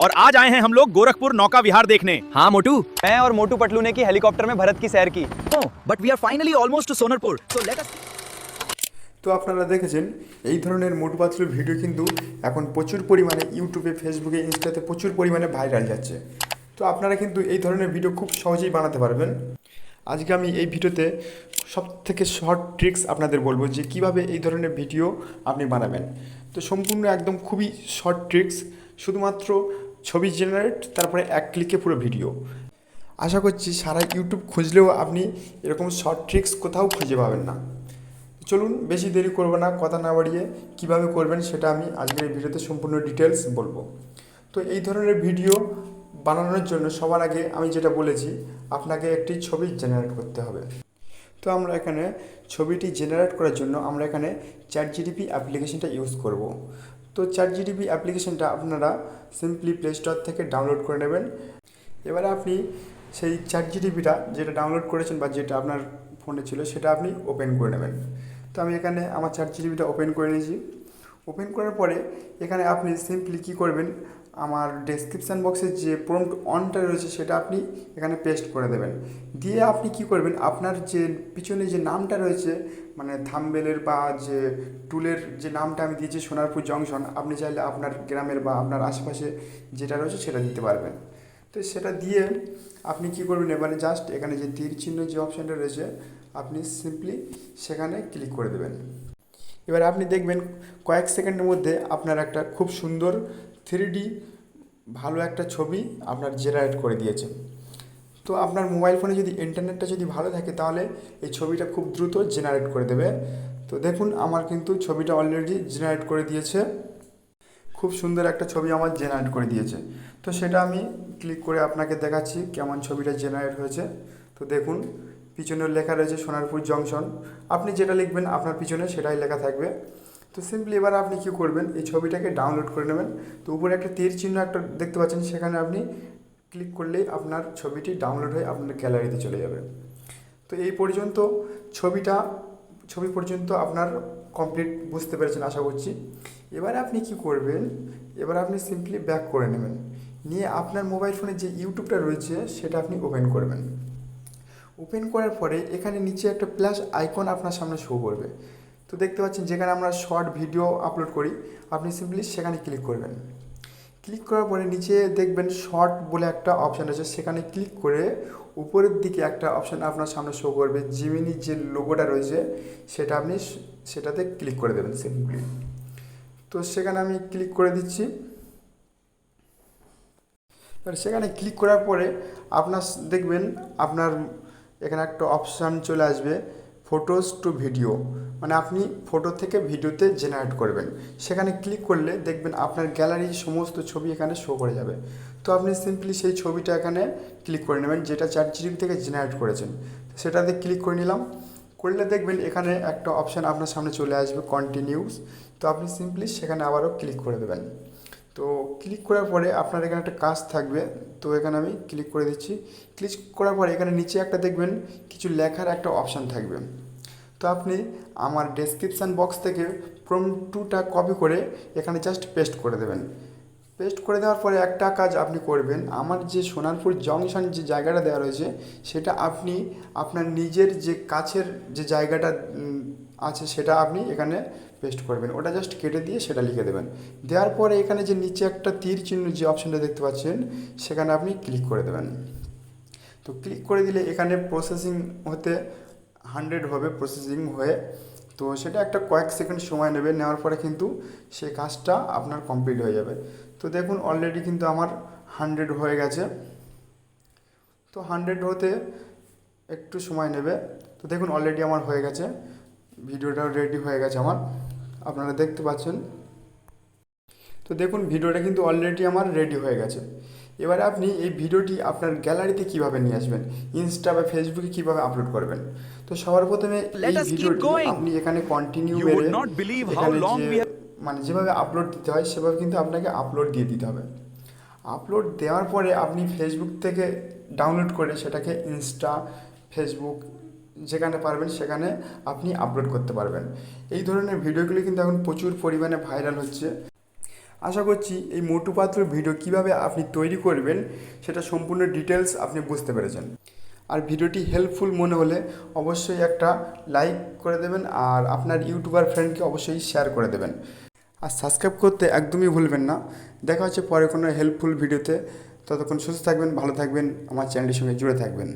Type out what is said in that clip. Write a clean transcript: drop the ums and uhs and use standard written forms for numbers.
और आज आए हैं हम लोग गोरखपुर नौका विहार देखने। हाँ मोटू। मैं और मोटू पटलू ने की हेलीकॉप्टर में भरत की सैर की। But we are finally almost to Sonarpur, so let us. তো আপনারা দেখেছেন এই ধরনের মোটু পাতলুর ভিডিও কিন্তু এখন প্রচুর পরিমাণে ইউটিউবে, ফেসবুকে, ইনস্টাতে প্রচুর পরিমাণে ভাইরাল যাচ্ছে। তো আপনারা কিন্তু এই ধরনের ভিডিও খুব সহজেই বানাতে পারবেন। আজকে আমি এই ভিডিওতে সবথেকে শর্ট ট্রিক্স আপনাদের বলবো যে কিভাবে এই ধরনের ভিডিও আপনি বানাবেন। তো সম্পূর্ণ একদম খুবই শর্ট ট্রিক্স, শুধুমাত্র ছবি জেনারেট, তারপরে এক ক্লিকে পুরো ভিডিও। আশা করছি সারা ইউটিউব খুঁজলেও আপনি এরকম শর্ট ট্রিক্স কোথাও খুঁজে পাবেন না। চলুন বেশি দেরি করব না, কথা না বাড়িয়ে কীভাবে করবেন সেটা আমি আজকের এই ভিডিওতে সম্পূর্ণ ডিটেলস বলবো। তো এই ধরনের ভিডিও বানানোর জন্য সবার আগে আমি যেটা বলেছি, আপনাকে একটি ছবি জেনারেট করতে হবে। তো আমরা এখানে ছবিটি জেনারেট করার জন্য আমরা এখানে চ্যাটজিপিটি অ্যাপ্লিকেশনটা ইউজ করব। তো চ্যাটজিপিটি অ্যাপ্লিকেশনটা আপনারা সিম্পলি প্লে স্টোর থেকে ডাউনলোড করে নেবেন। এবারে আপনি সেই চ্যাটজিপিটিটা যেটা ডাউনলোড করেছেন বা যেটা আপনার ফোনে ছিল সেটা আপনি ওপেন করে নেবেন। তো আমি এখানে আমার চ্যাটজিপিটিটা ওপেন করে নিয়েছি। ওপেন করার পরে এখানে আপনি সিম্পলি কী করবেন, আমার ডেসক্রিপশান বক্সের যে প্রম্পট অনটা রয়েছে সেটা আপনি এখানে পেস্ট করে দেবেন। দিয়ে আপনি কি করবেন, আপনার যে পিছনে যে নামটা রয়েছে, মানে থাম্বনেলের বা যে টুলের যে নামটা আমি দিয়েছি সোনারপুর জংশন, আপনি চাইলে আপনার গ্রামের বা আপনার আশেপাশে যেটা রয়েছে সেটা দিতে পারবেন। তো সেটা দিয়ে আপনি কি করবেন, এবারে জাস্ট এখানে যে তীর চিহ্ন যে অপশানটা রয়েছে আপনি সিম্পলি সেখানে ক্লিক করে দেবেন। এবার আপনি দেখবেন কয়েক সেকেন্ডের মধ্যে আপনার একটা খুব সুন্দর 3D ভালো একটা ছবি আপনার জেনারেট করে দিয়েছে। তো আপনার মোবাইল ফোনে যদি ইন্টারনেটটা যদি ভালো থাকে তাহলে এই ছবিটা খুব দ্রুত জেনারেট করে দেবে। তো দেখুন আমার কিন্তু ছবিটা অলরেডি জেনারেট করে দিয়েছে, খুব সুন্দর একটা ছবি আমার জেনারেট করে দিয়েছে। তো সেটা আমি ক্লিক করে আপনাকে দেখাচ্ছি কেমন ছবিটা জেনারেট হয়েছে। তো দেখুন পিছনে লেখা রয়েছে সোনারপুর জংশন, আপনি যেটা লিখবেন আপনার পিছনে সেটাই লেখা থাকবে। তো সিম্পলি এবার আপনি কী করবেন, এই ছবিটাকে ডাউনলোড করে নেবেন। তো উপরে একটা তীর চিহ্ন একটা দেখতে পাচ্ছেন, সেখানে আপনি ক্লিক করলেই আপনার ছবিটি ডাউনলোড হয়ে আপনার গ্যালারিতে চলে যাবে। তো এই পর্যন্ত ছবি পর্যন্ত আপনার কমপ্লিট, বুঝতে পেরেছেন আশা করছি। এবারে আপনি কি করবেন, এবার আপনি সিম্পলি ব্যাক করে নেবেন, নিয়ে আপনার মোবাইল ফোনে যে ইউটিউবটা রয়েছে সেটা আপনি ওপেন করবেন। ওপেন করার পরে এখানে নিচে একটা প্লাস আইকন আপনার সামনে শো করবে। তো দেখতে পাচ্ছেন যেখানে আমরা শর্ট ভিডিও আপলোড করি, আপনি সিম্পলি সেখানে ক্লিক করবেন। ক্লিক করার পরে নিচে দেখবেন শর্ট বলে একটা অপশান আছে, সেখানে ক্লিক করে উপরের দিকে একটা অপশান আপনার সামনে শো করবে, জিমিনি যে লোগোটা রয়েছে সেটা আপনি সেটাতে ক্লিক করে দেবেন সিম্পলি। তো সেখানে আমি ক্লিক করে দিচ্ছি। এবার সেখানে ক্লিক করার পরে আপনার দেখবেন আপনার এখানে একটা অপশান চলে আসবে ফটোস টু ভিডিও, মানে আপনি ফটো থেকে ভিডিওতে জেনারেট করবেন। সেখানে ক্লিক করলে দেখবেন আপনার গ্যালারির সমস্ত ছবি এখানে শো করে যাবে। তো আপনি সিম্পলি সেই ছবিটা এখানে ক্লিক করে নেবেন যেটা চ্যাটজিপিটি থেকে জেনারেট করেছেন। সেটাতে ক্লিক করে নিলাম, করলে দেখবেন এখানে একটা অপশান আপনার সামনে চলে আসবে কন্টিনিউস। তো আপনি সিম্পলি সেখানে আবারও ক্লিক করে দেবেন। তো ক্লিক করার পরে আপনার এখানে একটা কাজ থাকবে, তো এখানে আমি ক্লিক করে দিচ্ছি। ক্লিক করার পরে এখানে নিচে একটা দেখবেন কিছু লেখার একটা অপশান থাকবে। তো আপনি আমার ডেসক্রিপশান বক্স থেকে প্রম্পটটা কপি করে এখানে জাস্ট পেস্ট করে দেবেন। পেস্ট করে দেওয়ার পরে একটা কাজ আপনি করবেন, আমার যে সোনারপুর জংশন যে জায়গাটা দেওয়া রয়েছে সেটা আপনি আপনার নিজের যে কাছের যে জায়গাটা আছে সেটা আপনি এখানে পেস্ট করবেন, ওটা জাস্ট কেটে দিয়ে সেটা লিখে দেবেন। দেওয়ার পরে এখানে যে নিচে একটা তীর চিহ্ন যে অপশানটা দেখতে পাচ্ছেন সেখানে আপনি ক্লিক করে দেবেন। তো ক্লিক করে দিলে এখানে প্রসেসিং হতে 100 হবে, প্রসেসিং হয়ে তো সেটা একটা কয়েক সেকেন্ড সময় নেবে, নেওয়ার পরে কিন্তু সেই কাজটা আপনার কমপ্লিট হয়ে যাবে। তো দেখুন অলরেডি কিন্তু আমার 100 হয়ে গেছে। তো 100 হতে একটু সময় নেবে। তো দেখুন অলরেডি আমার হয়ে গেছে, ভিডিওটা রেডি হয়ে গেছে আমার, আপনারা দেখতে পাচ্ছেন। তো দেখুন ভিডিওটা কিন্তু অলরেডি আমার রেডি হয়ে গেছে। এবারে আপনি এই ভিডিওটি আপনার গ্যালারিতে কিভাবে নিয়ে আসবেন, ইনস্টা বা ফেসবুকে কিভাবে আপলোড করবেন। তো সবার প্রথমে এই ভিডিওটি আপনি এখানে কন্টিনিউ মেরে এখানে যে মানে যেভাবে আপলোড দিতে হয় সেভাবে কিন্তু আপনাকে আপলোড দিয়ে দিতে হবে। আপলোড দেওয়ার পরে আপনি ফেসবুক থেকে ডাউনলোড করে সেটাকে ইনস্টা, ফেসবুক যেখানে পারবেন সেখানে আপনি আপলোড করতে পারবেন। এই ধরনের ভিডিওগুলি কিন্তু এখন প্রচুর পরিমাণে ভাইরাল হচ্ছে। আশা করছি এই মোটু পাতলুর ভিডিও কিভাবে আপনি তৈরি করবেন সেটা সম্পূর্ণ ডিটেলস আপনি বুঝতে পেরেছেন। আর ভিডিওটি হেল্পফুল মনে হলে অবশ্যই একটা লাইক করে দেবেন আর আপনার ইউটিউবার ফ্রেন্ডকে অবশ্যই শেয়ার করে দেবেন। আর সাবস্ক্রাইব করতে একদমই ভুলবেন না। দেখা হচ্ছে পরে কোনো হেল্পফুল ভিডিওতে। ততক্ষণ সুস্থ থাকবেন, ভালো থাকবেন, আমার চ্যানেলের সঙ্গে জুড়ে থাকবেন।